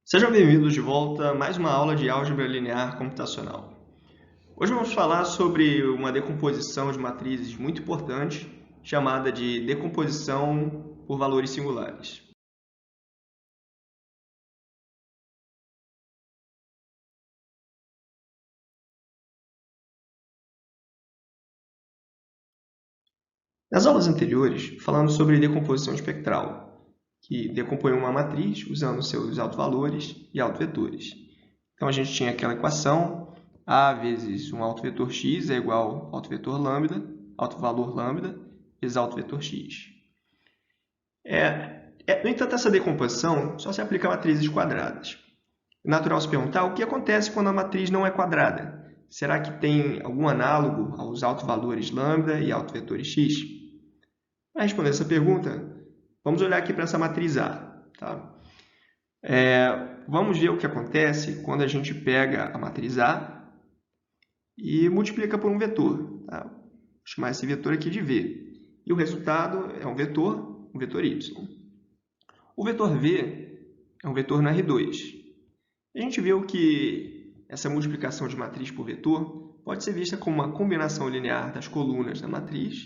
Sejam bem-vindos de volta a mais uma aula de álgebra linear computacional. Hoje vamos falar sobre uma decomposição de matrizes muito importante, chamada de decomposição por valores singulares. Nas aulas anteriores, falamos sobre decomposição espectral, que decompõe uma matriz usando seus autovalores e autovetores. Então a gente tinha aquela equação A vezes um autovetor x é igual ao autovetor lambda, autovalor lambda, vezes autovetor x. No entanto, essa decomposição só se aplica a matrizes quadradas. É natural se perguntar o que acontece quando a matriz não é quadrada. Será que tem algum análogo aos autovalores lambda e autovetores x? Para responder essa pergunta, vamos olhar aqui para essa matriz A. Tá? Vamos ver o que acontece quando a gente pega a matriz A e multiplica por um vetor. Tá? Vou chamar esse vetor aqui de V. E o resultado é um vetor y. O vetor V é um vetor no R2. A gente viu que essa multiplicação de matriz por vetor pode ser vista como uma combinação linear das colunas da matriz,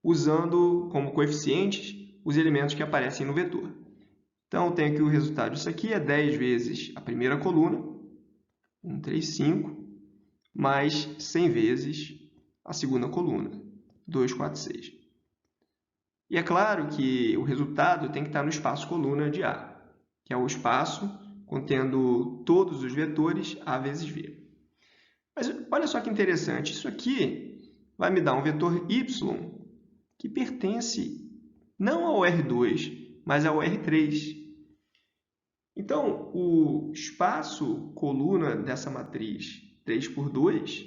usando como coeficientes os elementos que aparecem no vetor. Então, eu tenho aqui o resultado disso aqui é 10 vezes a primeira coluna, 1, 3, 5, mais 100 vezes a segunda coluna, 2, 4, 6. E é claro que o resultado tem que estar no espaço coluna de A, que é o espaço contendo todos os vetores A vezes V. Mas olha só que interessante, isso aqui vai me dar um vetor y que pertence não ao R2, mas ao R3. Então, o espaço coluna dessa matriz 3 por 2,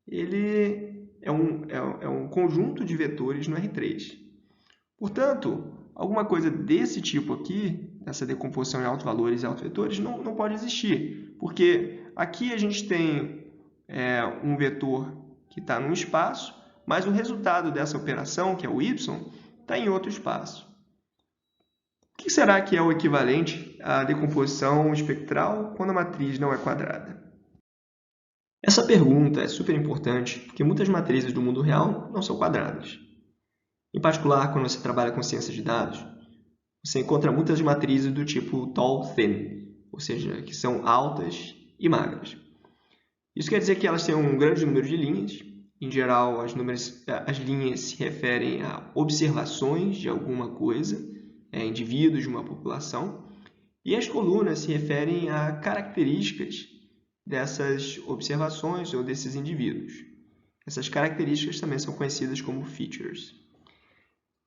ele é um conjunto de vetores no R3. Portanto, alguma coisa desse tipo aqui, essa decomposição em autovalores e autovetores, não pode existir, porque aqui a gente tem um vetor que está num espaço, mas o resultado dessa operação, que é o y, está em outro espaço. O que será que é o equivalente à decomposição espectral quando a matriz não é quadrada? Essa pergunta é super importante porque muitas matrizes do mundo real não são quadradas. Em particular, quando você trabalha com ciência de dados, você encontra muitas matrizes do tipo tall-thin, ou seja, que são altas e magras. Isso quer dizer que elas têm um grande número de linhas. Em geral, as linhas se referem a observações de alguma coisa, indivíduos de uma população, e as colunas se referem a características dessas observações ou desses indivíduos. Essas características também são conhecidas como features.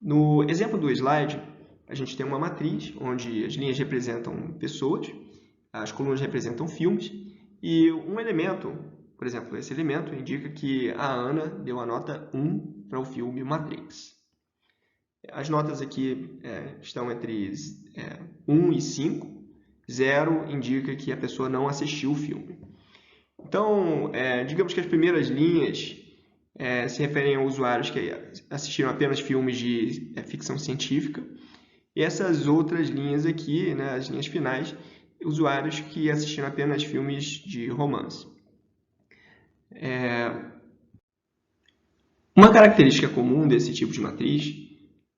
No exemplo do slide, a gente tem uma matriz onde as linhas representam pessoas, as colunas representam filmes, e um elemento, por exemplo, esse elemento indica que a Ana deu a nota 1 para o filme Matrix. As notas aqui estão entre 1 e 5. 0 indica que a pessoa não assistiu o filme. Então, digamos que as primeiras linhas se referem a usuários que assistiram apenas filmes de ficção científica. E essas outras linhas aqui, né, as linhas finais, usuários que assistiram apenas filmes de romance. Uma característica comum desse tipo de matriz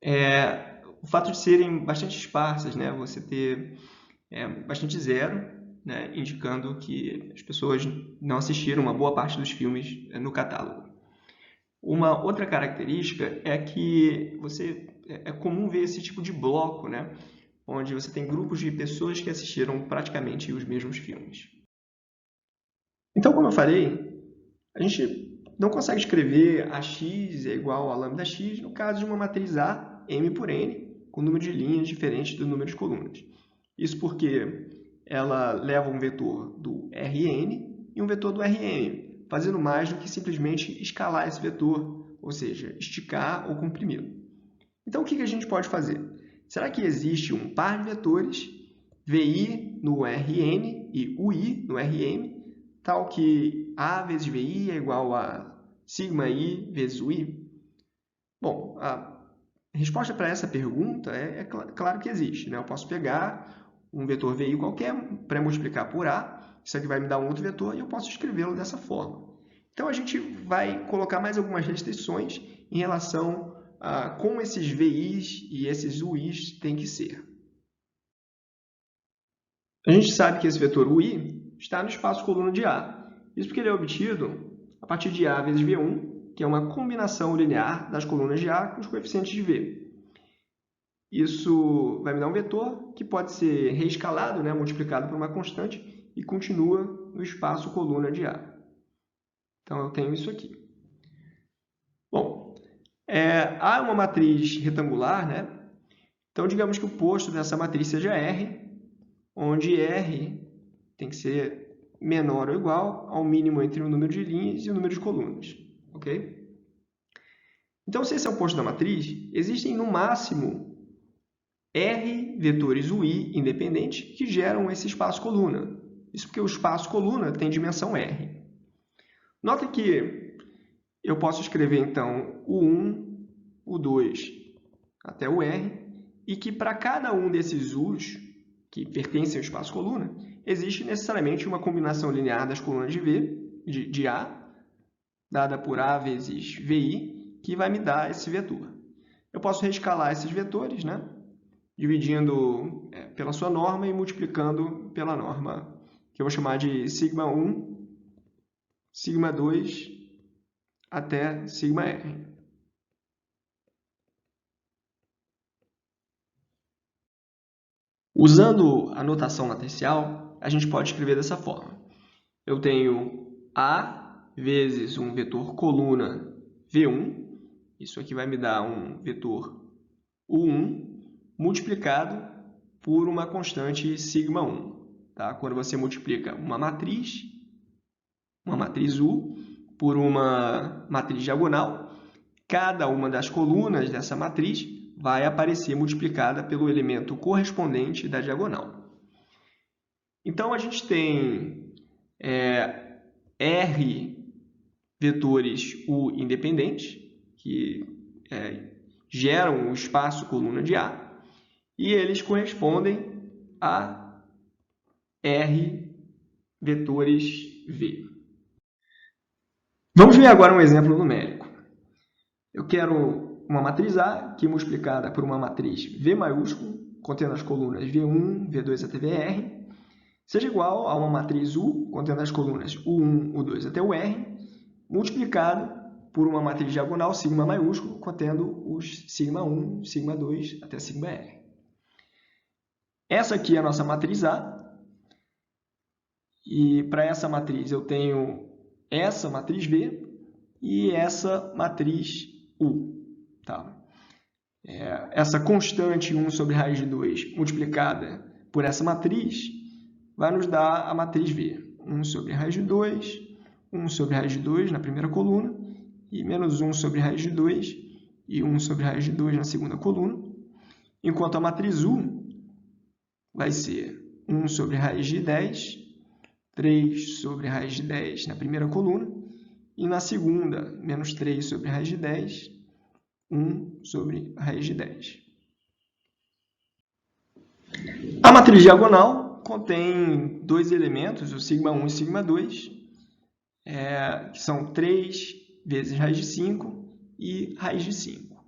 é o fato de serem bastante esparsas, né? Você ter bastante zero, né, indicando que as pessoas não assistiram uma boa parte dos filmes no catálogo. Uma outra característica é que é comum ver esse tipo de bloco, né, onde você tem grupos de pessoas que assistiram praticamente os mesmos filmes. Então, como eu falei, a gente não consegue escrever AX é igual a lambda x no caso de uma matriz A, M por N, com número de linhas diferente do número de colunas. Isso porque ela leva um vetor do Rn e um vetor do Rm, fazendo mais do que simplesmente escalar esse vetor, ou seja, esticar ou comprimi-lo. Então, o que a gente pode fazer? Será que existe um par de vetores, Vi no Rn e Ui no Rm, tal que A vezes Vi é igual a sigma I vezes Ui? Bom, a resposta para essa pergunta é claro que existe, né? Eu posso pegar um vetor VI qualquer, pré-multiplicar por A, isso aqui vai me dar um outro vetor e eu posso escrevê-lo dessa forma. Então, a gente vai colocar mais algumas restrições em relação a como esses VIs e esses UIs têm que ser. A gente sabe que esse vetor UI está no espaço coluna de A. Isso porque ele é obtido a partir de A vezes V1, que é uma combinação linear das colunas de A com os coeficientes de V. Isso vai me dar um vetor que pode ser reescalado, multiplicado por uma constante, e continua no espaço coluna de A. Então, eu tenho isso aqui. Bom, há uma matriz retangular, Então, digamos que o posto dessa matriz seja R, onde R tem que ser menor ou igual ao mínimo entre o número de linhas e o número de colunas. Ok? Então, se esse é o posto da matriz, existem no máximo R vetores UI independentes que geram esse espaço coluna. Isso porque o espaço coluna tem dimensão R. Nota que eu posso escrever, então, o 1, o 2 até o R, e que para cada um desses U's que pertencem ao espaço coluna, existe necessariamente uma combinação linear das colunas de A, dada por A vezes VI, que vai me dar esse vetor. Eu posso reescalar esses vetores, dividindo pela sua norma e multiplicando pela norma, que eu vou chamar de σ1, σ2 até σr. Usando a notação matricial, a gente pode escrever dessa forma. Eu tenho A vezes um vetor coluna V1, isso aqui vai me dar um vetor U1, multiplicado por uma constante σ1. Tá? Quando você multiplica uma matriz U, por uma matriz diagonal, cada uma das colunas dessa matriz vai aparecer multiplicada pelo elemento correspondente da diagonal. Então, a gente tem R vetores U independentes, que geram o espaço coluna de A, e eles correspondem a R vetores V. Vamos ver agora um exemplo numérico. Eu quero uma matriz A que, multiplicada por uma matriz V maiúsculo, contendo as colunas V1, V2 até VR, seja igual a uma matriz U, contendo as colunas U1, U2 até o R, multiplicado por uma matriz diagonal sigma maiúsculo, contendo os σ1, σ2 até σr. Essa aqui é a nossa matriz A, e para essa matriz eu tenho essa matriz V e essa matriz U. Tá? Essa constante 1 sobre raiz de 2 multiplicada por essa matriz vai nos dar a matriz V. 1 sobre raiz de 2, 1 sobre raiz de 2 na primeira coluna, e menos 1 sobre raiz de 2 e 1 sobre raiz de 2 na segunda coluna, enquanto a matriz U vai ser 1 sobre raiz de 10, 3 sobre raiz de 10 na primeira coluna, e na segunda, menos 3 sobre raiz de 10, 1 sobre raiz de 10. A matriz diagonal contém dois elementos, o σ1 e o σ2, que são 3 vezes raiz de 5 e raiz de 5.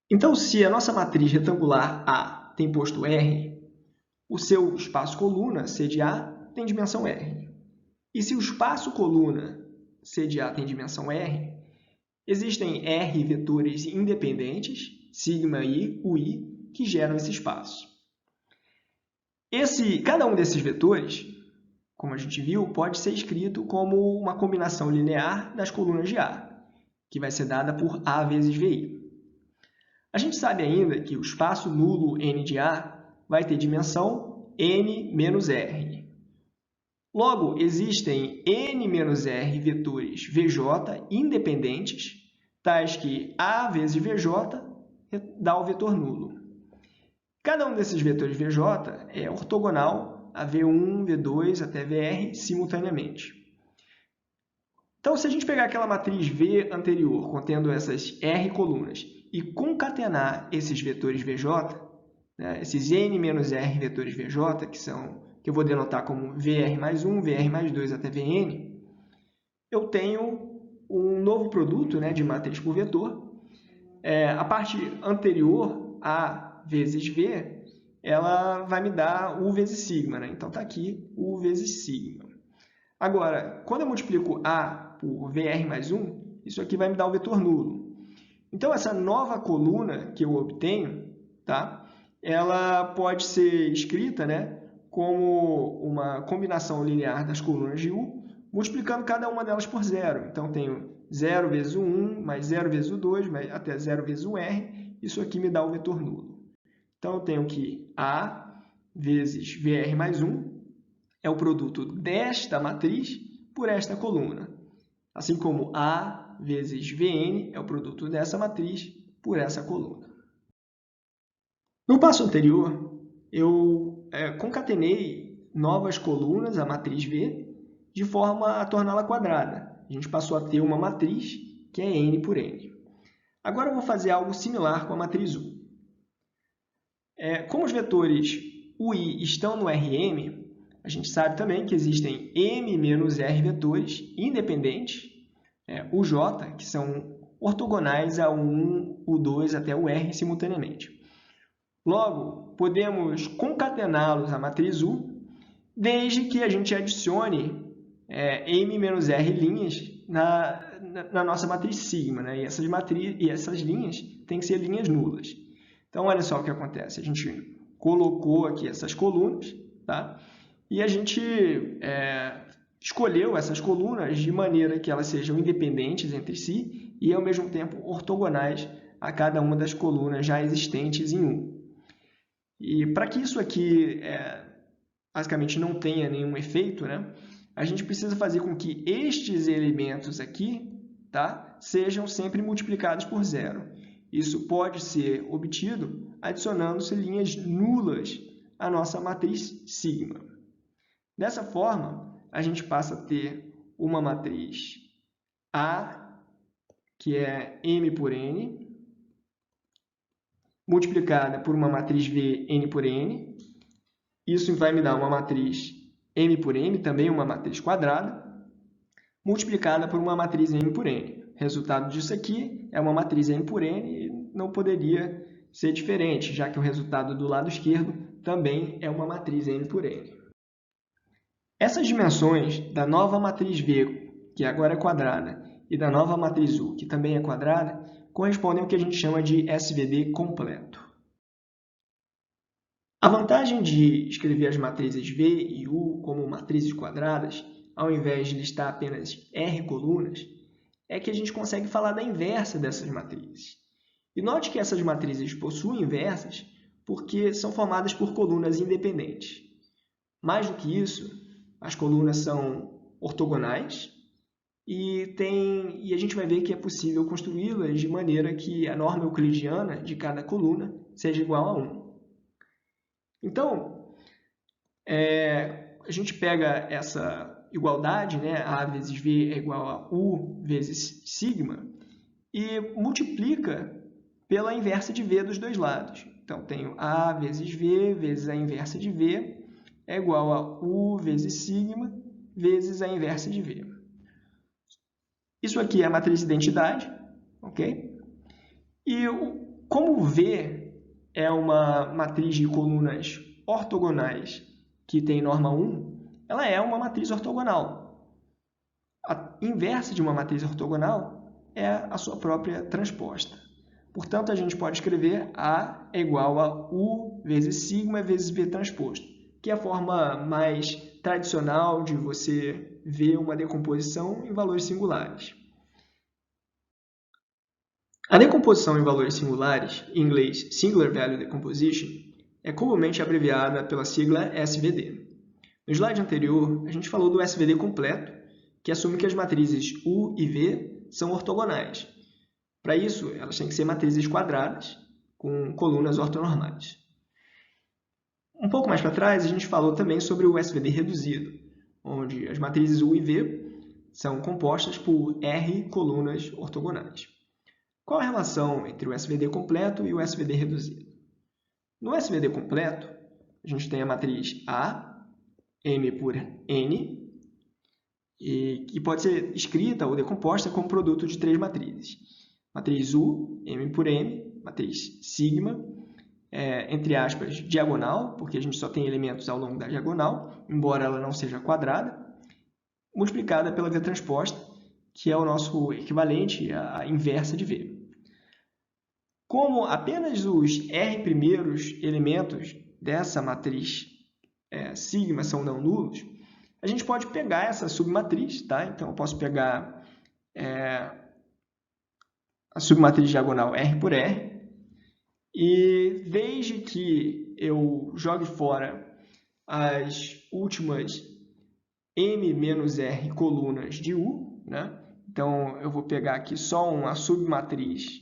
Então, se a nossa matriz retangular A tem posto R, o seu espaço coluna, C de A, tem dimensão R. E se o espaço coluna, C de A, tem dimensão R, existem R vetores independentes, sigma I, UI, que geram esse espaço. Cada um desses vetores, como a gente viu, pode ser escrito como uma combinação linear das colunas de A, que vai ser dada por A vezes VI. A gente sabe ainda que o espaço nulo N de A vai ter dimensão N menos R. Logo, existem N menos R vetores VJ independentes, tais que A vezes VJ dá o vetor nulo. Cada um desses vetores VJ é ortogonal a V1, V2 até VR simultaneamente. Então, se a gente pegar aquela matriz V anterior, contendo essas R colunas, e concatenar esses vetores VJ, né, esses n menos r vetores Vj, que eu vou denotar como Vr mais 1, Vr mais 2 até Vn, eu tenho um novo produto, né, de matriz por vetor. A parte anterior, A vezes V, ela vai me dar U vezes sigma, né? Então, está aqui U vezes sigma. Agora, quando eu multiplico A por Vr mais 1, isso aqui vai me dar o vetor nulo. Então, essa nova coluna que eu obtenho, tá? Ela pode ser escrita, né, como uma combinação linear das colunas de U, multiplicando cada uma delas por zero. Então, tenho 0 vezes o 1, mais 0 vezes o 2, até 0 vezes o R. Isso aqui me dá o vetor nulo. Então, eu tenho que A vezes Vr mais 1 é o produto desta matriz por esta coluna. Assim como A vezes Vn é o produto dessa matriz por essa coluna. No passo anterior, eu concatenei novas colunas, a matriz V, de forma a torná-la quadrada. A gente passou a ter uma matriz que é n por n. Agora eu vou fazer algo similar com a matriz U. Como os vetores U e I estão no Rm, a gente sabe também que existem m menos r vetores independentes, Uj, que são ortogonais a U1, U2 até o R simultaneamente. Logo, podemos concatená-los à matriz U, desde que a gente adicione m menos r linhas na nossa matriz sigma, né? E essas linhas têm que ser linhas nulas. Então, olha só o que acontece. A gente colocou aqui essas colunas, tá? E a gente escolheu essas colunas de maneira que elas sejam independentes entre si e, ao mesmo tempo, ortogonais a cada uma das colunas já existentes em U. E para que isso aqui, basicamente, não tenha nenhum efeito, né, a gente precisa fazer com que estes elementos aqui, tá, sejam sempre multiplicados por zero. Isso pode ser obtido adicionando-se linhas nulas à nossa matriz sigma. Dessa forma, a gente passa a ter uma matriz A, que é m por n, multiplicada por uma matriz V, n por n. Isso vai me dar uma matriz m por m, também uma matriz quadrada, multiplicada por uma matriz m por n. O resultado disso aqui é uma matriz m por n e não poderia ser diferente, já que o resultado do lado esquerdo também é uma matriz m por n. Essas dimensões da nova matriz V, que agora é quadrada, e da nova matriz U, que também é quadrada, correspondem ao que a gente chama de SVD completo. A vantagem de escrever as matrizes V e U como matrizes quadradas, ao invés de listar apenas R colunas, é que a gente consegue falar da inversa dessas matrizes. E note que essas matrizes possuem inversas porque são formadas por colunas independentes. Mais do que isso, as colunas são ortogonais e a gente vai ver que é possível construí-las de maneira que a norma euclidiana de cada coluna seja igual a 1. Então, a gente pega essa igualdade, né, A vezes V é igual a U vezes sigma, e multiplica pela inversa de V dos dois lados. Então, tenho A vezes V vezes a inversa de V é igual a U vezes sigma vezes a inversa de V. Isso aqui é a matriz de identidade, ok? E como V é uma matriz de colunas ortogonais que tem norma 1, ela é uma matriz ortogonal. A inversa de uma matriz ortogonal é a sua própria transposta. Portanto, a gente pode escrever A é igual a U vezes sigma vezes V transposto, que é a forma mais tradicional de você ver uma decomposição em valores singulares. A decomposição em valores singulares, em inglês Singular Value Decomposition, é comumente abreviada pela sigla SVD. No slide anterior, a gente falou do SVD completo, que assume que as matrizes U e V são ortogonais. Para isso, elas têm que ser matrizes quadradas, com colunas ortonormais. Um pouco mais para trás, a gente falou também sobre o SVD reduzido, onde as matrizes U e V são compostas por R colunas ortogonais. Qual a relação entre o SVD completo e o SVD reduzido? No SVD completo, a gente tem a matriz A, M por N, e que pode ser escrita ou decomposta como produto de 3 matrizes. Matriz U, M por M, matriz sigma, entre aspas, diagonal, porque a gente só tem elementos ao longo da diagonal, embora ela não seja quadrada, multiplicada pela V transposta, que é o nosso equivalente à inversa de V. Como apenas os R primeiros elementos dessa matriz sigma são não nulos, a gente pode pegar essa submatriz, tá? Então, eu posso pegar a submatriz diagonal R por R, e desde que eu jogue fora as últimas M menos R colunas de U, né? Então, eu vou pegar aqui só uma submatriz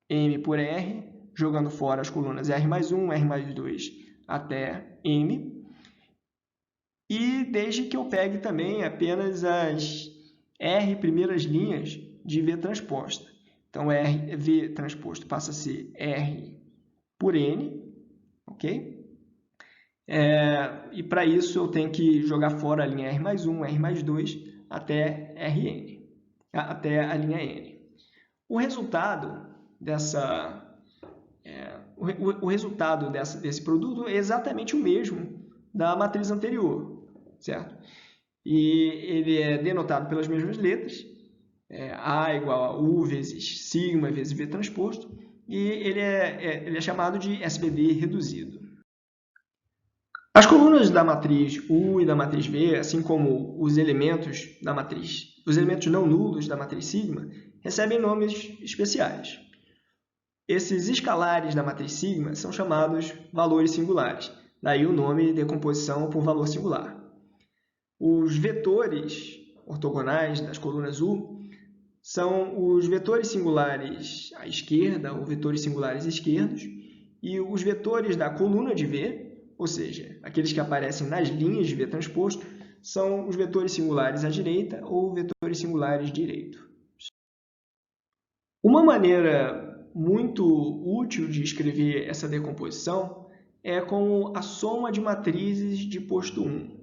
M por R, jogando fora as colunas R mais 1, R mais 2 até M. E desde que eu pegue também apenas as R primeiras linhas de V transposta. Então, V transposto passa a ser R por N, ok? E para isso eu tenho que jogar fora a linha R mais 1, R mais 2 até Rn, até a linha N. O resultado desse produto é exatamente o mesmo da matriz anterior, certo? E ele é denotado pelas mesmas letras, A igual a U vezes sigma vezes V transposto, e ele é chamado de SVD reduzido. As colunas da matriz U e da matriz V, assim como os elementos não nulos da matriz sigma, recebem nomes especiais. Esses escalares da matriz sigma são chamados valores singulares, daí o nome decomposição por valor singular. Os vetores ortogonais das colunas U são os vetores singulares à esquerda ou vetores singulares esquerdos, e os vetores da coluna de V, ou seja, aqueles que aparecem nas linhas de V transposto, são os vetores singulares à direita ou vetores singulares direito. Uma maneira muito útil de escrever essa decomposição é com a soma de matrizes de posto 1.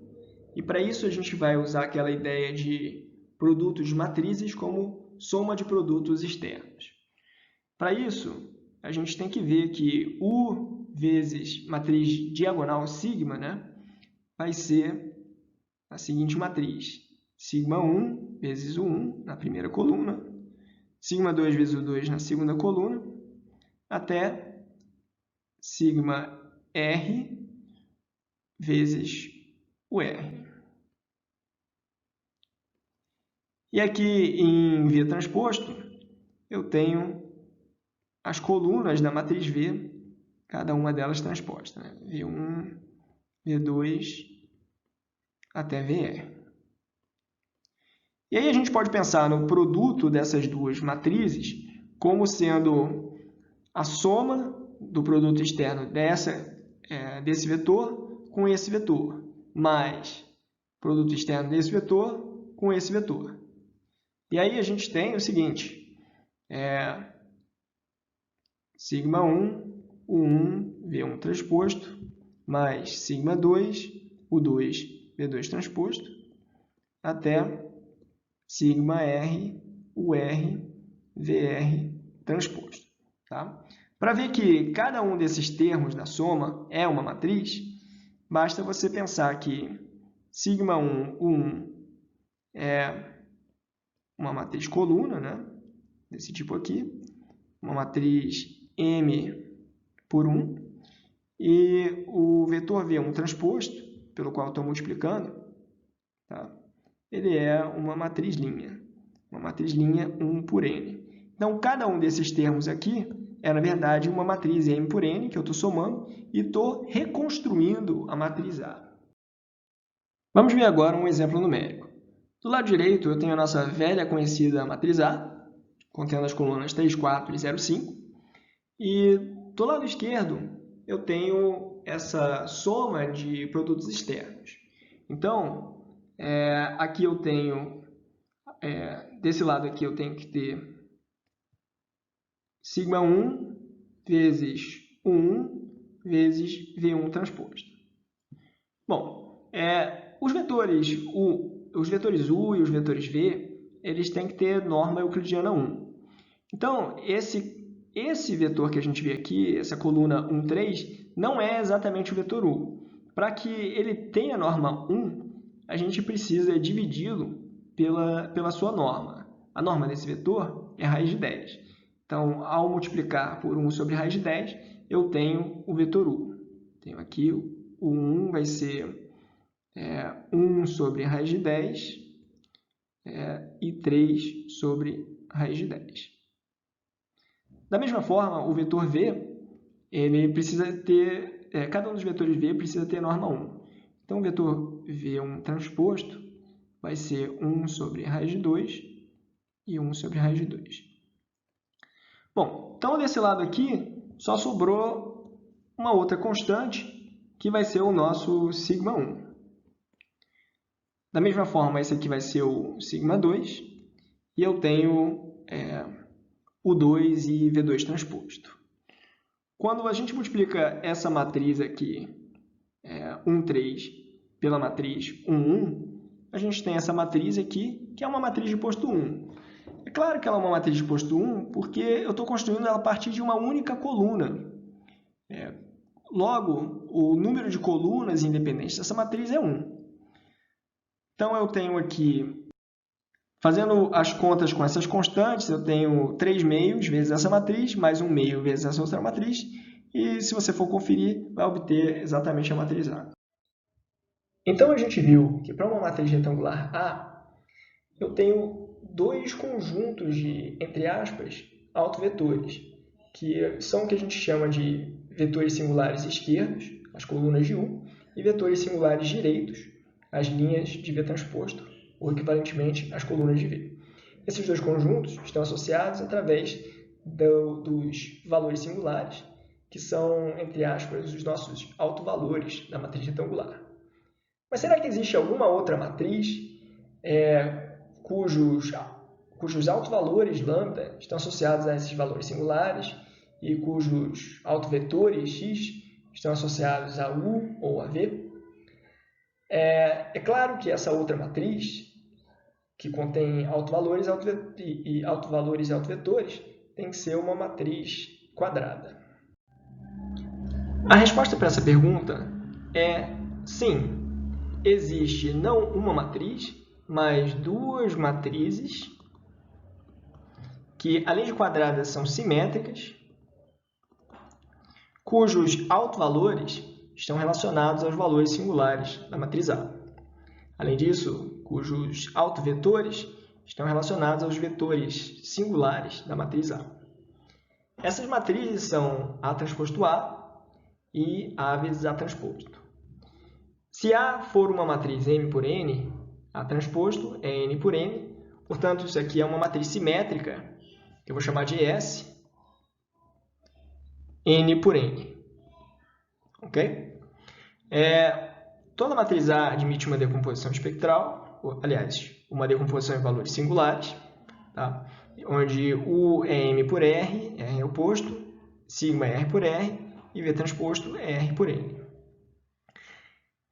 E para isso a gente vai usar aquela ideia de produtos de matrizes como soma de produtos externos. Para isso, a gente tem que ver que U vezes matriz diagonal sigma, né, vai ser a seguinte matriz. Sigma 1 vezes o 1 na primeira coluna, sigma 2 vezes o 2 na segunda coluna, até sigma R vezes o R. E aqui em V transposto, eu tenho as colunas da matriz V, cada uma delas transposta, né? V1, V2 até VR. E aí a gente pode pensar no produto dessas duas matrizes como sendo a soma do produto externo desse vetor com esse vetor, mais produto externo desse vetor com esse vetor. E aí a gente tem o seguinte, sigma 1, o 1, V1 transposto, mais sigma 2, o 2, V2 transposto, até sigma R, o R, VR transposto. Tá? Para ver que cada um desses termos da soma é uma matriz, basta você pensar que sigma 1, o 1 é uma matriz coluna, né? Desse tipo aqui, uma matriz M por 1, e o vetor V1 transposto, pelo qual estou multiplicando, tá? Ele é uma matriz linha 1 por N. Então, cada um desses termos aqui é, na verdade, uma matriz M por N, que eu estou somando, e estou reconstruindo a matriz A. Vamos ver agora um exemplo numérico. Do lado direito, eu tenho a nossa velha conhecida matriz A, contendo as colunas 3, 4 e 0, 5. E do lado esquerdo, eu tenho essa soma de produtos externos. Então, aqui eu tenho, desse lado aqui eu tenho que ter sigma 1 vezes 1 vezes V1 transposto. Bom, os vetores U e os vetores V, eles têm que ter norma euclidiana 1. Então, esse vetor que a gente vê aqui, essa coluna 1, 3, não é exatamente o vetor U. Para que ele tenha norma 1, a gente precisa dividi-lo pela sua norma. A norma desse vetor é raiz de 10. Então, ao multiplicar por 1 sobre raiz de 10, eu tenho o vetor U. Tenho aqui o 1 vai ser 1 sobre raiz de 10 e 3 sobre raiz de 10. Da mesma forma, o vetor V, ele precisa ter, cada um dos vetores V precisa ter norma 1. Então, o vetor V1 transposto vai ser 1 sobre raiz de 2 e 1 sobre raiz de 2. Bom, então desse lado aqui só sobrou uma outra constante, que vai ser o nosso σ1. Da mesma forma, esse aqui vai ser o σ2, e eu tenho o 2 e V2 transposto. Quando a gente multiplica essa matriz aqui, 1, 3, pela matriz 1, 1, a gente tem essa matriz aqui, que é uma matriz de posto 1. É claro que ela é uma matriz de posto 1, porque eu estou construindo ela a partir de uma única coluna. Logo, o número de colunas independentes dessa matriz é 1. Então, eu tenho aqui, fazendo as contas com essas constantes, eu tenho 3 meios vezes essa matriz, mais 1 meio vezes essa outra matriz, e se você for conferir, vai obter exatamente a matriz A. Então, a gente viu que para uma matriz retangular A, eu tenho dois conjuntos de, entre aspas, autovetores, que são o que a gente chama de vetores singulares esquerdos, as colunas de U, e vetores singulares direitos, as linhas de V transposto, ou equivalentemente as colunas de V. Esses dois conjuntos estão associados através dos valores singulares, que são, entre aspas, os nossos autovalores da matriz retangular. Mas será que existe alguma outra matriz cujos autovalores lambda estão associados a esses valores singulares e cujos autovetores x estão associados a U ou a V? É claro que essa outra matriz, que contém autovalores e autovetores, tem que ser uma matriz quadrada. A resposta para essa pergunta é sim. Existe não uma matriz, mas duas matrizes que, além de quadradas, são simétricas, cujos autovalores estão relacionados aos valores singulares da matriz A. Além disso, cujos autovetores estão relacionados aos vetores singulares da matriz A. Essas matrizes são A transposto A e A vezes A transposto. Se A for uma matriz M por N, A transposto é N por N, portanto, isso aqui é uma matriz simétrica, que eu vou chamar de S, N por N. Ok? Toda matriz A admite uma decomposição espectral, aliás, uma decomposição em valores singulares, tá? Onde U é M por R, R é oposto, sigma é R por R e V transposto é R por N.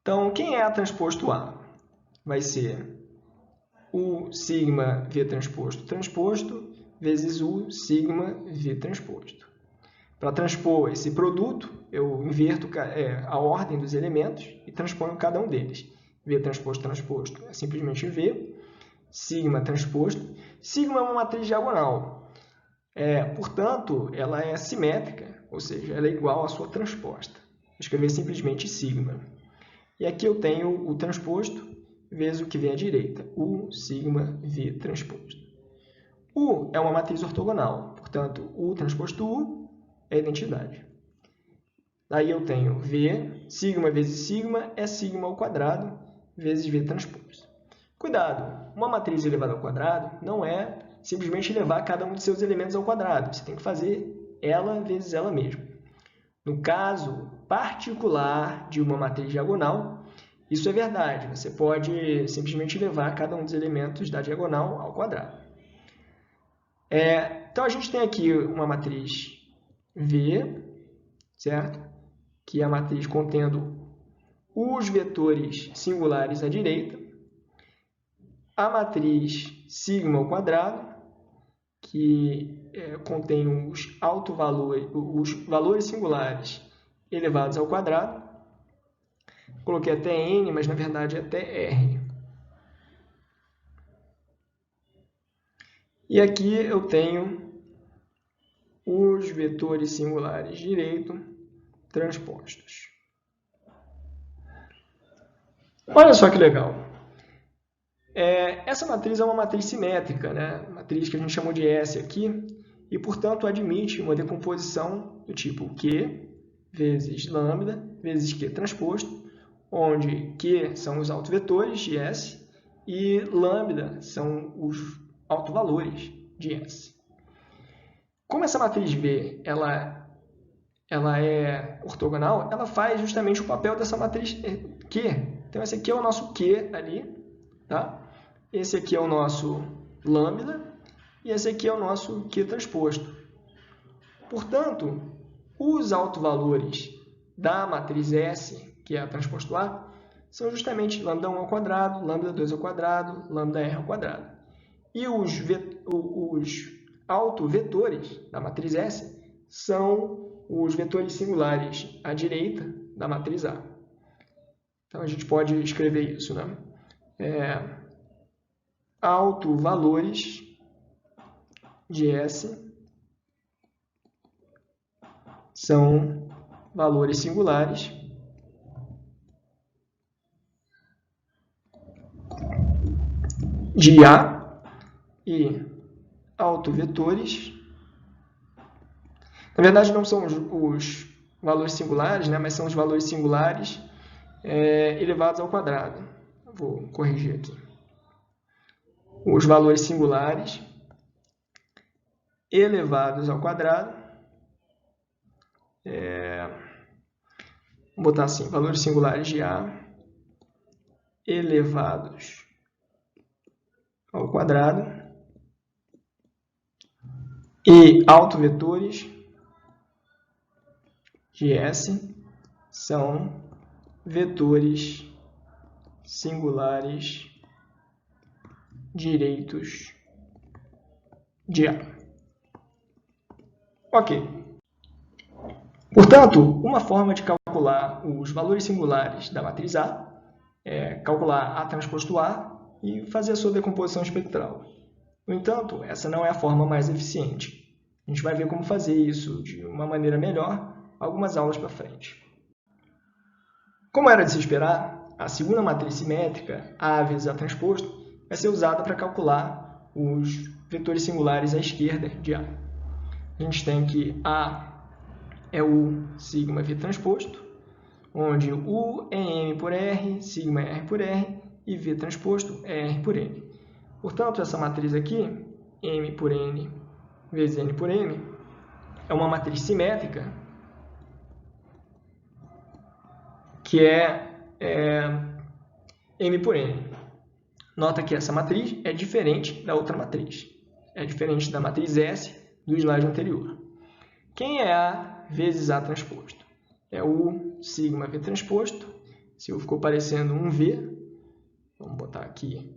Então, quem é A transposto A? Vai ser U sigma V transposto vezes U sigma V transposto. Para transpor esse produto, eu inverto a ordem dos elementos e transponho cada um deles. V transposto é simplesmente V. Sigma transposto. Sigma é uma matriz diagonal. Portanto, ela é simétrica, ou seja, ela é igual à sua transposta. Vou escrever simplesmente sigma. E aqui eu tenho o transposto vezes o que vem à direita, U sigma V transposto. U é uma matriz ortogonal, portanto, U transposto U é identidade. Daí eu tenho V, sigma vezes sigma é sigma ao quadrado vezes V transposto. Cuidado, uma matriz elevada ao quadrado não é simplesmente levar cada um de seus elementos ao quadrado. Você tem que fazer ela vezes ela mesma. No caso particular de uma matriz diagonal, isso é verdade. Você pode simplesmente levar cada um dos elementos da diagonal ao quadrado. Então, a gente tem aqui uma matriz V, certo? que é a matriz contendo os vetores singulares à direita, a matriz sigma ao quadrado, que contém os valores singulares elevados ao quadrado. Coloquei até n, mas na verdade é até r. E aqui eu tenho os vetores singulares direito transpostos. Olha só que legal. Essa matriz é uma matriz simétrica, né? Matriz que a gente chamou de S aqui, e, portanto, admite uma decomposição do tipo Q vezes lambda vezes Q transposto, onde Q são os autovetores de S e lambda são os autovalores de S. Como essa matriz V ela é ortogonal, ela faz justamente o papel dessa matriz Q. Então, esse aqui é o nosso Q ali, tá? Esse aqui é o nosso lambda e esse aqui é o nosso Q transposto. Portanto, os autovalores da matriz S, que é a transposto A, são justamente lambda 1 ao quadrado, lambda 2 ao quadrado, lambda r ao quadrado. E os autovetores da matriz S são os vetores singulares à direita da matriz A. Então, a gente pode escrever isso, né? Autovalores de S são valores singulares de A e autovetores. Na verdade, não são os valores singulares, né, mas são os valores singulares elevados ao quadrado. Vou corrigir aqui. Os valores singulares elevados ao quadrado. Vou botar assim, valores singulares de A elevados ao quadrado e autovetores de S são vetores singulares direitos de A. Ok. Portanto, uma forma de calcular os valores singulares da matriz A é calcular A transposto A e fazer a sua decomposição espectral. No entanto, essa não é a forma mais eficiente. A gente vai ver como fazer isso de uma maneira melhor algumas aulas para frente. Como era de se esperar, a segunda matriz simétrica, A vezes A transposto, vai ser usada para calcular os vetores singulares à esquerda de A. A gente tem que A é U sigma V transposto, onde U é M por R, sigma é R por R e V transposto é R por N. Portanto, essa matriz aqui, M por N vezes N por M, é uma matriz simétrica que é M por N. Nota que essa matriz é diferente da outra matriz. É diferente da matriz S do slide anterior. Quem é A vezes A transposto? É U sigma V transposto. Se U ficou parecendo um V, vamos botar aqui,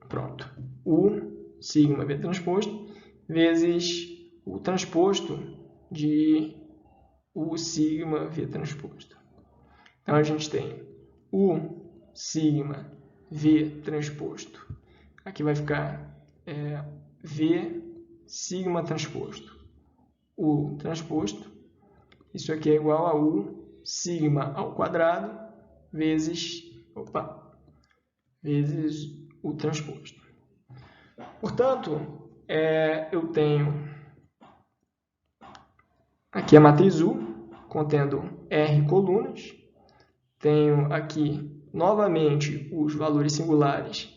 pronto. U sigma V transposto vezes o transposto de U sigma V transposto. Então, a gente tem U sigma V transposto. Aqui vai ficar V sigma transposto. U transposto. Isso aqui é igual a U sigma ao quadrado vezes U transposto. Portanto, eu tenho aqui a matriz U, contendo R colunas. Tenho aqui, novamente, os valores singulares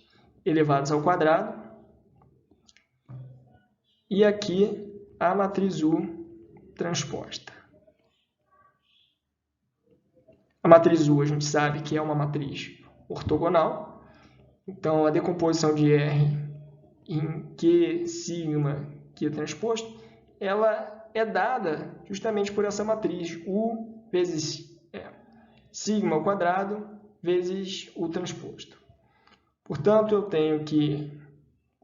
elevados ao quadrado. E aqui, a matriz U transposta. A matriz U, a gente sabe que é uma matriz ortogonal. Então, a decomposição de R em Q sigma Q transposto, ela é dada justamente por essa matriz U vezes sigma ao quadrado vezes o transposto. Portanto, eu tenho que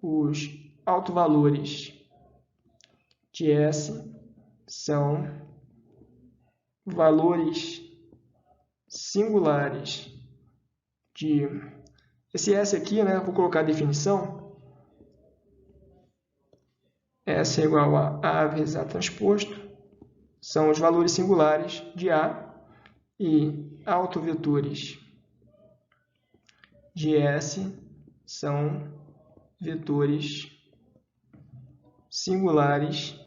os autovalores de S são valores singulares de... Esse S aqui, né, vou colocar a definição. S é igual a vezes A transposto. São os valores singulares de A e autovetores de S são vetores singulares.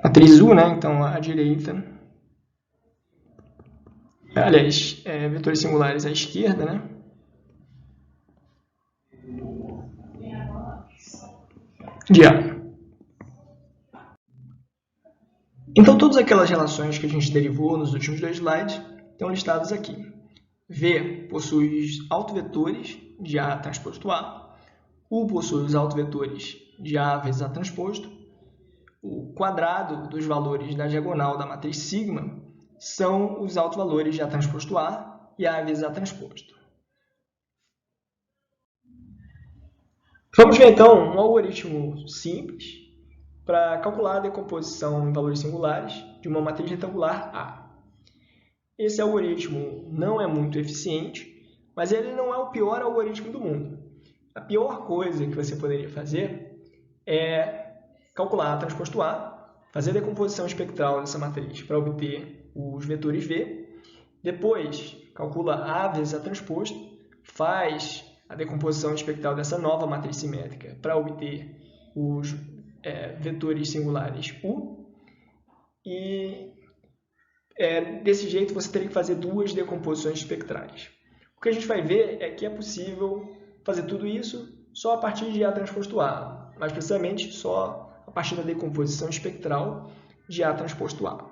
Matriz U, né? Então, à direita. Aliás, vetores singulares à esquerda, né? De A. Então, todas aquelas relações que a gente derivou nos últimos 2 slides estão listadas aqui. V possui os autovetores de A transposto A. U possui os autovetores de A vezes A transposto. O quadrado dos valores da diagonal da matriz sigma são os autovalores de A transposto A e A vezes A transposto. Vamos ver, então, um algoritmo simples para calcular a decomposição em valores singulares de uma matriz retangular A. Esse algoritmo não é muito eficiente, mas ele não é o pior algoritmo do mundo. A pior coisa que você poderia fazer é calcular A transposto A, fazer a decomposição espectral dessa matriz para obter os vetores V, depois calcula A vezes A transposto, faz a decomposição espectral dessa nova matriz simétrica para obter os vetores singulares U, e desse jeito você teria que fazer 2 decomposições espectrais. O que a gente vai ver é que é possível fazer tudo isso só a partir de A transposto A, mais precisamente só a partir da decomposição espectral de A transposto A.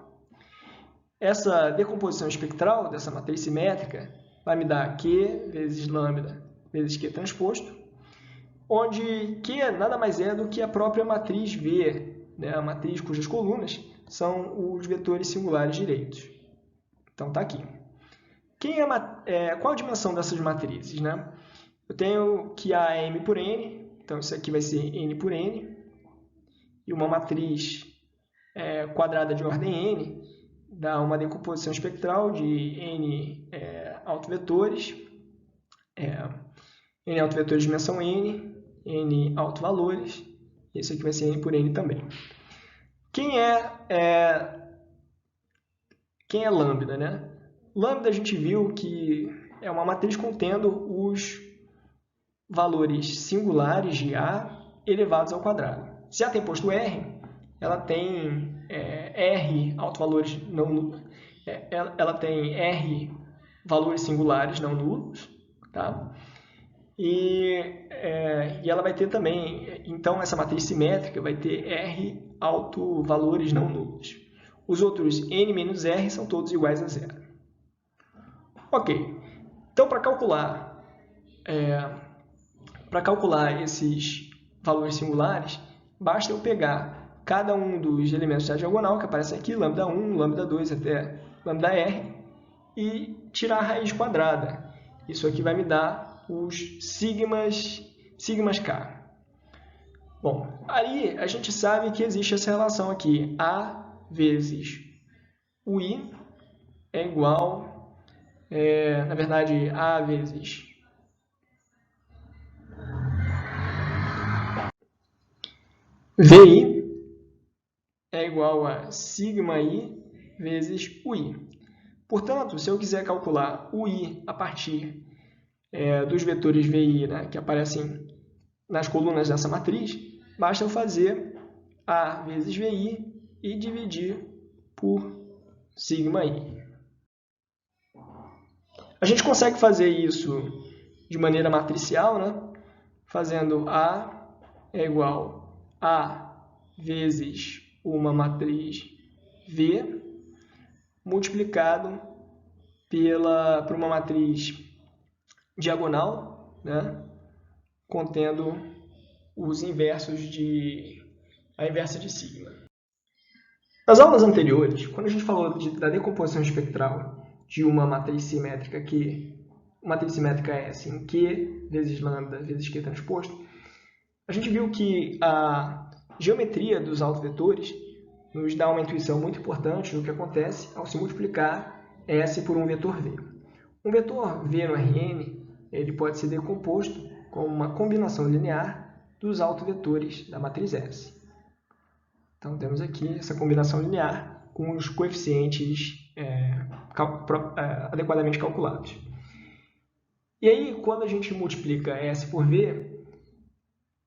Essa decomposição espectral dessa matriz simétrica vai me dar Q vezes lambda vezes Q transposto, onde Q nada mais é do que a própria matriz V, né? A matriz cujas colunas são os vetores singulares direitos. Então, está aqui. Qual a dimensão dessas matrizes, né? Eu tenho que A é M por N, então isso aqui vai ser N por N, e uma matriz quadrada de ordem N dá uma decomposição espectral de N autovetores, N autovetores de dimensão N, N autovalores, esse aqui vai ser N por N também. Quem é lambda, né? Lambda a gente viu que é uma matriz contendo os valores singulares de A elevados ao quadrado. Se A tem posto R, ela tem R autovalores não nulos, ela tem R valores singulares não nulos, tá? E ela vai ter também, então essa matriz simétrica vai ter R autovalores não nulos. Os outros N menos R são todos iguais a 0. Ok, então para calcular esses valores singulares, basta eu pegar cada um dos elementos da diagonal que aparecem aqui, lambda 1, lambda 2 até lambda R, e tirar a raiz quadrada. Isso aqui vai me dar os sigmas K. Bom, aí a gente sabe que existe essa relação aqui, A vezes UI é igual, na verdade, A vezes VI é igual a sigma I vezes UI. Portanto, se eu quiser calcular UI a partir dos vetores VI, né, que aparecem nas colunas dessa matriz, basta eu fazer A vezes VI e dividir por sigma I. A gente consegue fazer isso de maneira matricial, né? Fazendo A é igual a vezes uma matriz V multiplicado por uma matriz diagonal, né? Contendo os inversos a inversa de sigma. Nas aulas anteriores, quando a gente falou da decomposição espectral de uma matriz simétrica matriz simétrica é assim, Q vezes lambda vezes Q transposto, a gente viu que a geometria dos autovetores nos dá uma intuição muito importante do que acontece ao se multiplicar S por um vetor V. Um vetor V no Rn ele pode ser decomposto como uma combinação linear dos autovetores da matriz S. Então, temos aqui essa combinação linear com os coeficientes adequadamente calculados. E aí, quando a gente multiplica S por V,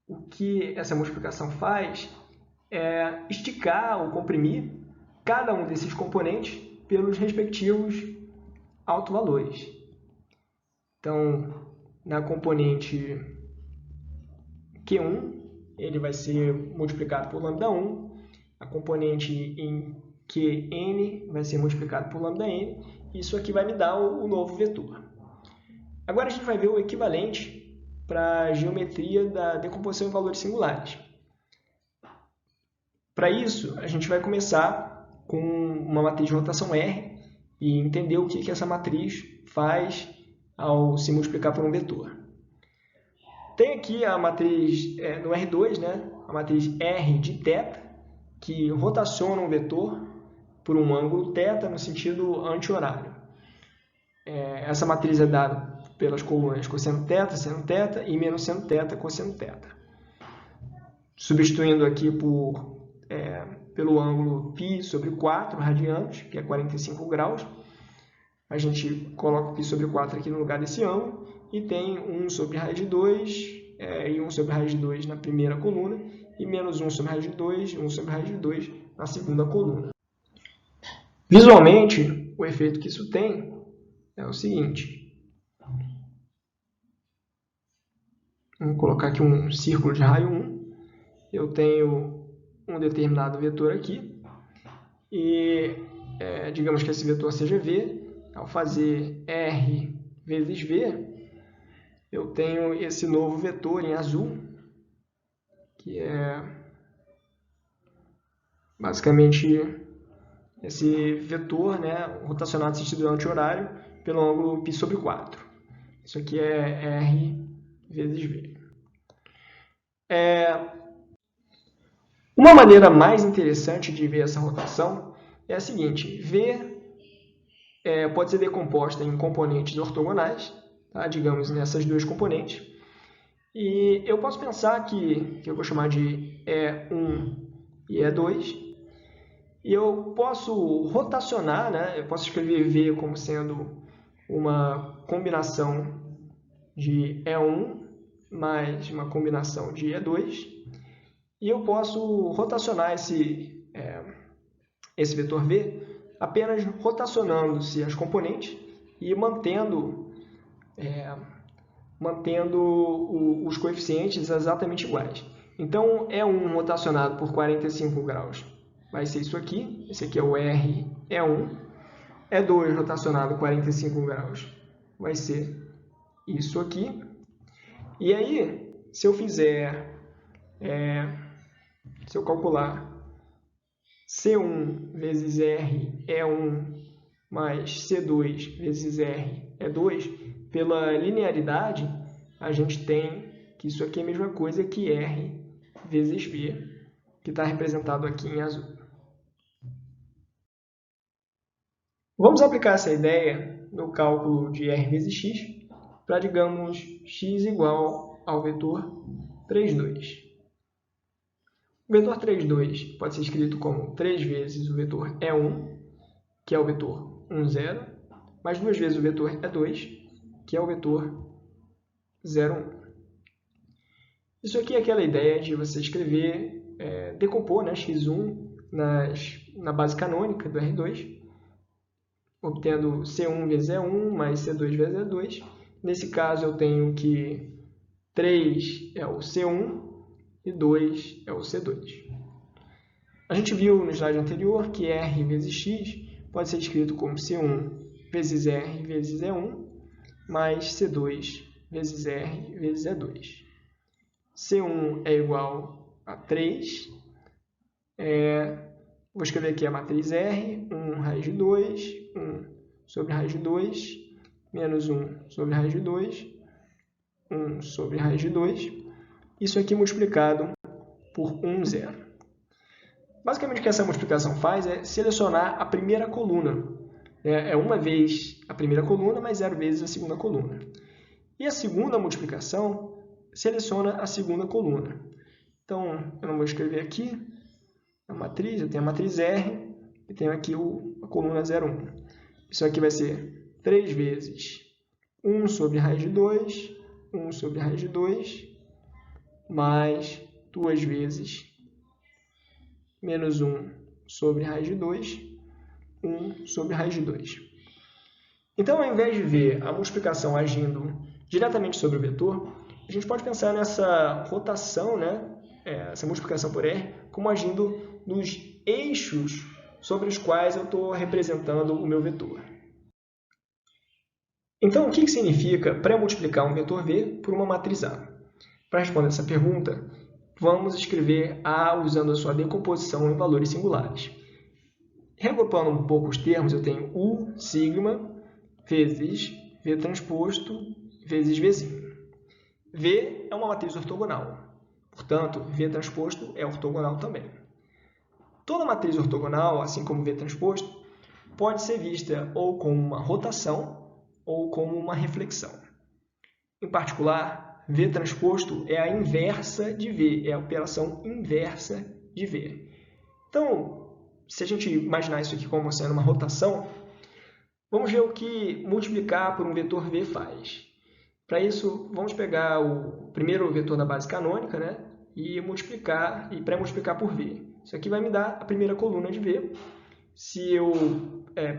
o que essa multiplicação faz é esticar ou comprimir cada um desses componentes pelos respectivos autovalores. Então, na componente Q1, ele vai ser multiplicado por lambda1, a componente em Qn vai ser multiplicado por lambda_n, isso aqui vai me dar o novo vetor. Agora a gente vai ver o equivalente para a geometria da decomposição em valores singulares. Para isso, a gente vai começar com uma matriz de rotação R e entender o que essa matriz faz ao se multiplicar por um vetor. Tem aqui a matriz no R2, né? A matriz R de θ, que rotaciona um vetor por um ângulo θ no sentido anti-horário. Essa matriz é dada pelas colunas cosseno θ, seno θ e menos seno θ, cosseno θ. Substituindo aqui pelo ângulo π sobre 4 radianos, que é 45 graus, a gente coloca π sobre 4 aqui no lugar desse ângulo, e tem 1 sobre raiz de 2 e 1 sobre raiz de 2 na primeira coluna, e menos 1 sobre raiz de 2 e 1 sobre raiz de 2 na segunda coluna. Visualmente, o efeito que isso tem é o seguinte. Vamos colocar aqui um círculo de raio 1. Eu tenho um determinado vetor aqui, e digamos que esse vetor seja V. Ao fazer R vezes V, eu tenho esse novo vetor em azul, que é basicamente esse vetor, né, rotacionado no sentido anti-horário pelo ângulo π sobre 4. Isso aqui é R vezes V. Uma maneira mais interessante de ver essa rotação é a seguinte. V pode ser decomposta em componentes ortogonais, tá? Digamos nessas duas componentes. E eu posso pensar que eu vou chamar de E1 e E2. E eu posso rotacionar, né? Eu posso escrever V como sendo uma combinação de E1 mais uma combinação de E2. E eu posso rotacionar esse vetor V apenas rotacionando-se as componentes e mantendo os coeficientes exatamente iguais. Então, E1 rotacionado por 45 graus vai ser isso aqui. Esse aqui é o R E1. E2 rotacionado 45 graus vai ser isso aqui. E aí, se eu calcular C1 vezes R E1 mais C2 vezes R E2, pela linearidade, a gente tem que isso aqui é a mesma coisa que R vezes V, que está representado aqui em azul. Vamos aplicar essa ideia no cálculo de R vezes X para, digamos, x igual ao vetor 3, 2. O vetor 3, 2 pode ser escrito como 3 vezes o vetor E1, que é o vetor 1, 0, mais 2 vezes o vetor E2, que é o vetor 0, 1. Isso aqui é aquela ideia de você escrever, decompor, né, x1 na base canônica do R2, obtendo C1 vezes E1 mais C2 vezes E2. Nesse caso, eu tenho que 3 é o C1 e 2 é o C2. A gente viu no slide anterior que R vezes X pode ser escrito como C1 vezes R vezes E1 mais C2 vezes R vezes E2. C1 é igual a 3, Vou escrever aqui a matriz R, 1 raiz de 2, 1 sobre raiz de 2, menos 1 sobre raiz de 2, 1 sobre raiz de 2. Isso aqui multiplicado por 1, 0. Basicamente, o que essa multiplicação faz é selecionar a primeira coluna. É uma vez a primeira coluna, mais 0 vezes a segunda coluna. E a segunda multiplicação seleciona a segunda coluna. Então, eu não vou escrever aqui a matriz, eu tenho a matriz R e tenho aqui a coluna 0, 1. Isso aqui vai ser 3 vezes 1 sobre raiz de 2, 1 sobre raiz de 2, mais 2 vezes menos 1 sobre raiz de 2, 1 sobre raiz de 2. Então, ao invés de ver a multiplicação agindo diretamente sobre o vetor, a gente pode pensar nessa rotação, né? Essa multiplicação por R, como agindo nos eixos sobre os quais eu estou representando o meu vetor. Então, o que significa pré-multiplicar um vetor V por uma matriz A? Para responder essa pergunta, vamos escrever A usando a sua decomposição em valores singulares. Reagrupando um pouco os termos, eu tenho U sigma vezes V transposto vezes V'zinho. V é uma matriz ortogonal, portanto, V transposto é ortogonal também. Toda matriz ortogonal, assim como V transposto, pode ser vista ou como uma rotação ou como uma reflexão. Em particular, V transposto é a inversa de V, é a operação inversa de V. Então, se a gente imaginar isso aqui como sendo uma rotação, vamos ver o que multiplicar por um vetor V faz. Para isso, vamos pegar o primeiro vetor da base canônica, né, e multiplicar e pré-multiplicar por V. Isso aqui vai me dar a primeira coluna de V. Se eu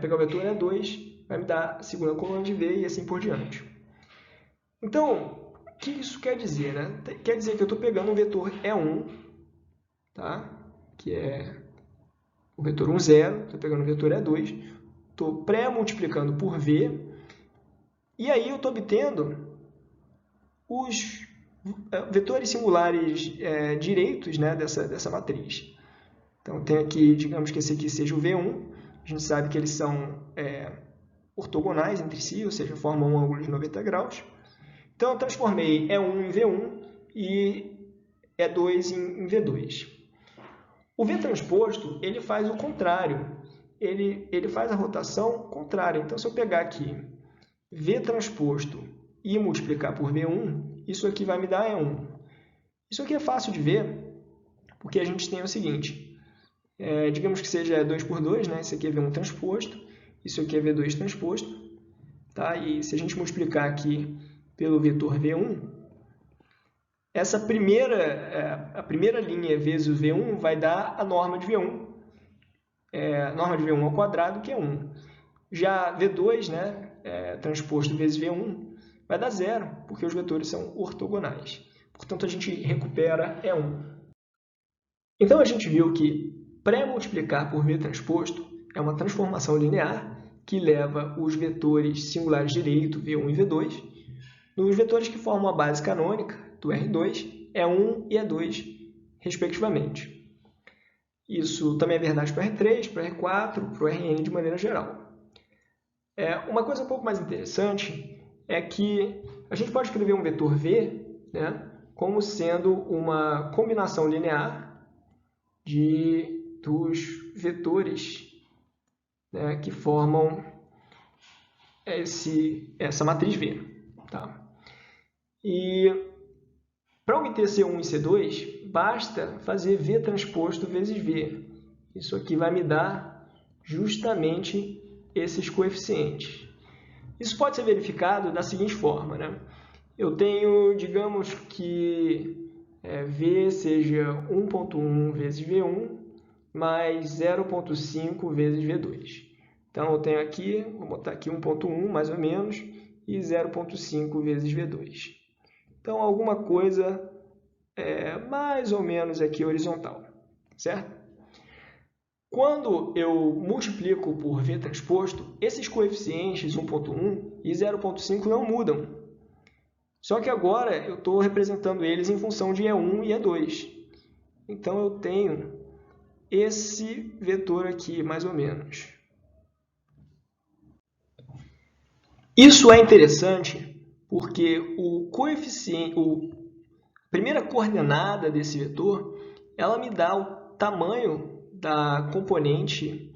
pegar o vetor E2, vai me dar a segunda coluna de V e assim por diante. Então, o que isso quer dizer? Né? Quer dizer que eu estou pegando um vetor E1, tá? Que é o vetor 1, 0, estou pegando o vetor E2, estou pré-multiplicando por V, e aí eu estou obtendo os vetores singulares direitos, né, dessa matriz. Então, eu tenho aqui, digamos que esse aqui seja o V1, a gente sabe que eles são ortogonais entre si, ou seja, formam um ângulo de 90 graus. Então, eu transformei E1 em V1 e E2 em V2. O V transposto, ele faz o contrário, ele faz a rotação contrária. Então, se eu pegar aqui V transposto e multiplicar por V1, isso aqui vai me dar E1. Isso aqui é fácil de ver, porque a gente tem o seguinte, digamos que seja 2 por 2, né? Isso aqui é V1 transposto, isso aqui é V2 transposto, tá? E se a gente multiplicar aqui pelo vetor V1, essa a primeira linha vezes o V1 vai dar a norma de V1, a norma de V1 ao quadrado, que é 1. Já V2, né, transposto vezes V1, vai dar 0, porque os vetores são ortogonais. Portanto, a gente recupera E1. Então, a gente viu que pré-multiplicar por V transposto é uma transformação linear que leva os vetores singulares direito, V1 e V2, nos vetores que formam a base canônica do R2, E1 e E2, respectivamente. Isso também é verdade para o R3, para o R4, para o Rn de maneira geral. Uma coisa um pouco mais interessante é que a gente pode escrever um vetor V, né, como sendo uma combinação linear dos vetores, né, que formam essa matriz V. Tá? E para obter C1 e C2, basta fazer V transposto vezes V. Isso aqui vai me dar justamente esses coeficientes. Isso pode ser verificado da seguinte forma, né? Eu tenho, digamos que V seja 1.1 vezes V1 mais 0.5 vezes V2. Então, eu tenho aqui, vou botar aqui 1.1 mais ou menos, e 0.5 vezes V2. Então, alguma coisa mais ou menos aqui horizontal, certo? Quando eu multiplico por V transposto, esses coeficientes 1.1 e 0.5 não mudam. Só que agora eu estou representando eles em função de E1 e E2. Então, eu tenho esse vetor aqui, mais ou menos. Isso é interessante porque o coeficiente, a primeira coordenada desse vetor, ela me dá o tamanho da componente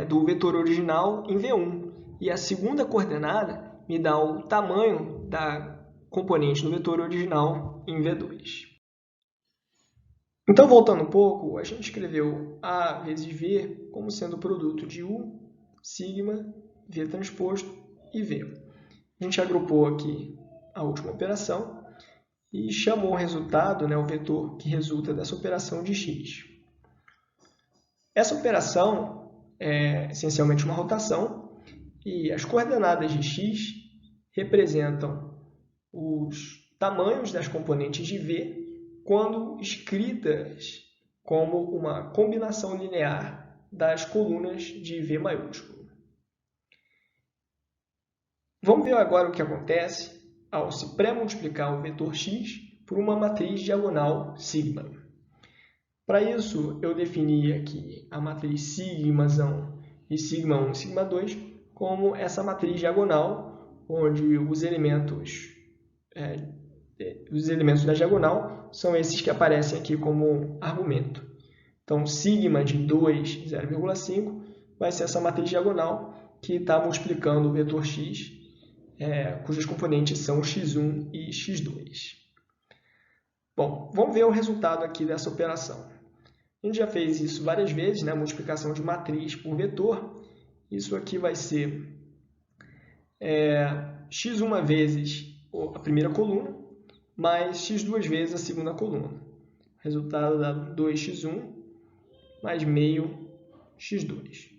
do vetor original em V1. E a segunda coordenada me dá o tamanho da componente do vetor original em V2. Então, voltando um pouco, a gente escreveu A vezes V como sendo o produto de U, sigma, V transposto e V. A gente agrupou aqui a última operação e chamou o resultado, o vetor que resulta dessa operação de x. Essa operação é essencialmente uma rotação e as coordenadas de x representam os tamanhos das componentes de V quando escritas como uma combinação linear das colunas de V maiúsculo. Vamos ver agora o que acontece ao se pré-multiplicar o vetor x por uma matriz diagonal sigma. Para isso, eu defini aqui a matriz sigma1 e sigma1 e sigma2 como essa matriz diagonal, onde os elementos da diagonal são esses que aparecem aqui como argumento. Então, sigma de 2, 0,5 vai ser essa matriz diagonal que está multiplicando o vetor x, cujas componentes são x1 e x2. Bom, vamos ver o resultado aqui dessa operação. A gente já fez isso várias vezes, a multiplicação de matriz por vetor. Isso aqui vai ser x1 vezes a primeira coluna, mais x2 vezes a segunda coluna. O resultado dá 2x1 mais meio x2.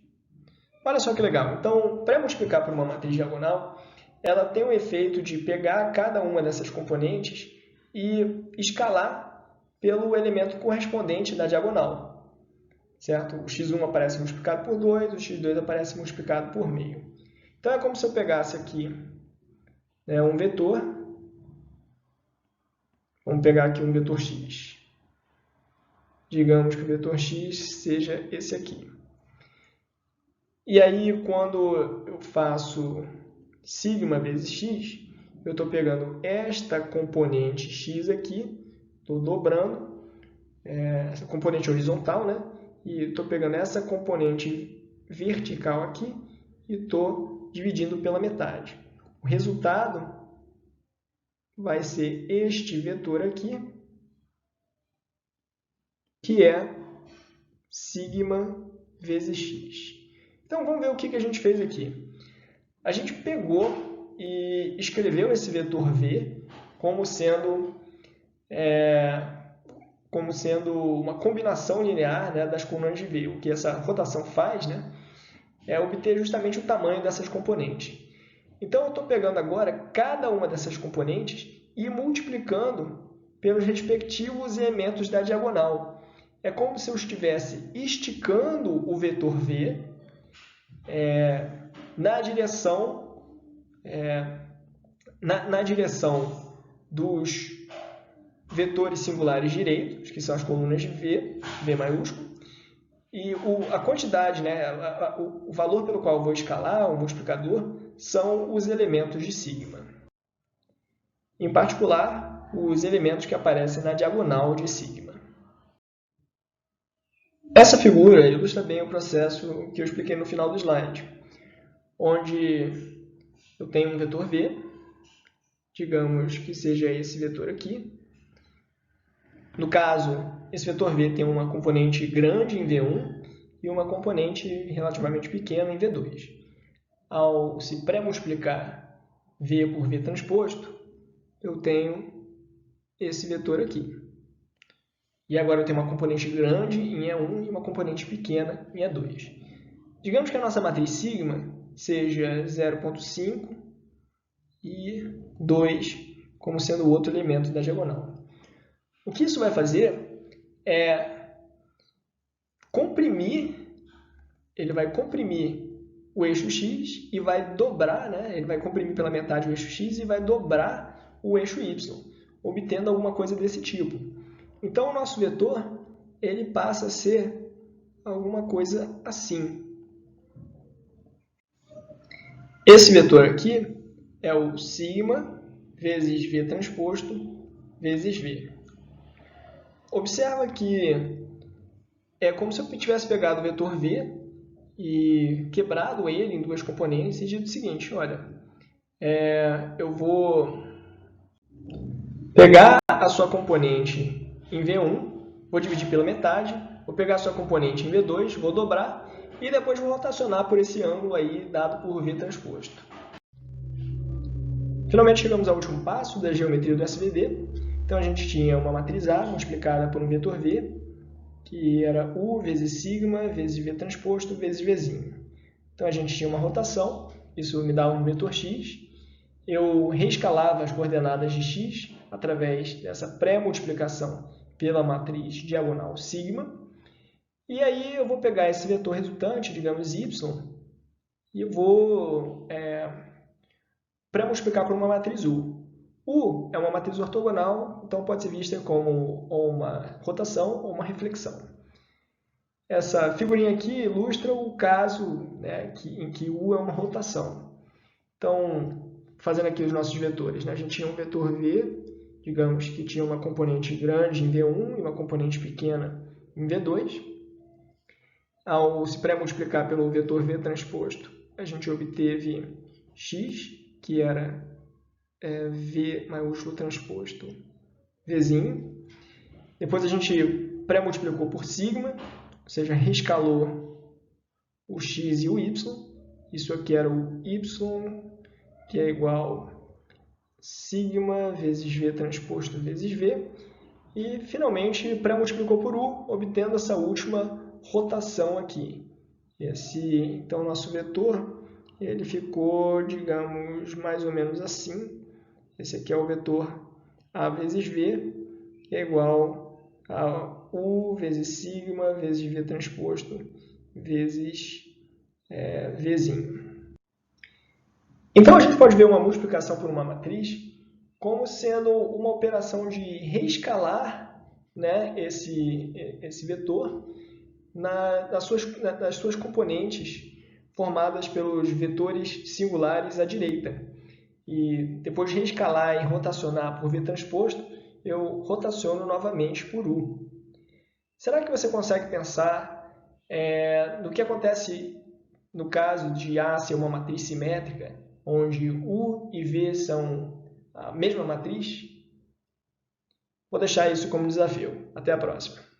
Olha só que legal. Então, para multiplicar por uma matriz diagonal, ela tem o efeito de pegar cada uma dessas componentes e escalar pelo elemento correspondente da diagonal. Certo? O x1 aparece multiplicado por 2, o x2 aparece multiplicado por meio. Então, é como se eu pegasse aqui um vetor. Vamos pegar aqui um vetor x. Digamos que o vetor x seja esse aqui. E aí, quando eu faço sigma vezes x, eu estou pegando esta componente x aqui, estou dobrando essa componente horizontal, e estou pegando essa componente vertical aqui e estou dividindo pela metade. O resultado vai ser este vetor aqui, que é sigma vezes x. Então, vamos ver o que a gente fez aqui. A gente pegou e escreveu esse vetor v como sendo uma combinação linear das colunas de v. O que essa rotação faz é obter justamente o tamanho dessas componentes. Então, eu estou pegando agora cada uma dessas componentes e multiplicando pelos respectivos elementos da diagonal. É como se eu estivesse esticando o vetor v na direção dos vetores singulares direitos, que são as colunas de v, v maiúsculo, e a quantidade, o valor pelo qual eu vou escalar, o multiplicador, são os elementos de sigma. Em particular, os elementos que aparecem na diagonal de sigma. Essa figura ilustra bem o processo que eu expliquei no final do slide, onde eu tenho um vetor v, digamos que seja esse vetor aqui. No caso, esse vetor v tem uma componente grande em V1 e uma componente relativamente pequena em V2. Ao se pré-multiplicar v por v transposto, eu tenho esse vetor aqui. E agora eu tenho uma componente grande em E1 e uma componente pequena em E2. Digamos que a nossa matriz sigma seja 0,5 e 2 como sendo o outro elemento da diagonal. O que isso vai fazer é comprimir, ele vai comprimir o eixo x e vai dobrar, ele vai comprimir pela metade o eixo x e vai dobrar o eixo y, obtendo alguma coisa desse tipo. Então, o nosso vetor ele passa a ser alguma coisa assim. Esse vetor aqui é o sigma vezes V transposto vezes V. Observa que é como se eu tivesse pegado o vetor V e quebrado ele em duas componentes e dito o seguinte, olha, eu vou pegar a sua componente em V1, vou dividir pela metade, vou pegar a sua componente em V2, vou dobrar e depois vou rotacionar por esse ângulo aí dado por V transposto. Finalmente chegamos ao último passo da geometria do SVD. Então a gente tinha uma matriz A multiplicada por um vetor V, que era U vezes sigma vezes V transposto vezes Vzinho. Então a gente tinha uma rotação, isso me dava um vetor X. Eu reescalava as coordenadas de X através dessa pré-multiplicação pela matriz diagonal sigma. E aí eu vou pegar esse vetor resultante, digamos Y, e eu vou pré-multiplicar por uma matriz U. U é uma matriz ortogonal, então pode ser vista como uma rotação ou uma reflexão. Essa figurinha aqui ilustra o caso, né, em que U é uma rotação. Então, fazendo aqui os nossos vetores, né, a gente tinha um vetor V, digamos que tinha uma componente grande em V1 e uma componente pequena em V2. Ao se pré-multiplicar pelo vetor V transposto, a gente obteve X, que era V maiúsculo transposto Vzinho. Depois a gente pré-multiplicou por sigma, ou seja, reescalou o X e o Y. Isso aqui era o Y, que é igual sigma vezes V transposto vezes V. E, finalmente, pré-multiplicou por U, obtendo essa última rotação aqui. Então, o nosso vetor ele ficou, digamos, mais ou menos assim. Esse aqui é o vetor A vezes V, que é igual a U vezes sigma vezes V transposto vezes Vzinho. Então, a gente pode ver uma multiplicação por uma matriz como sendo uma operação de reescalar, né, esse vetor nas suas componentes formadas pelos vetores singulares à direita. E depois de reescalar e rotacionar por V transposto, eu rotaciono novamente por U. Será que você consegue pensar no que acontece no caso de A ser uma matriz simétrica, onde U e V são a mesma matriz? Vou deixar isso como desafio. Até a próxima.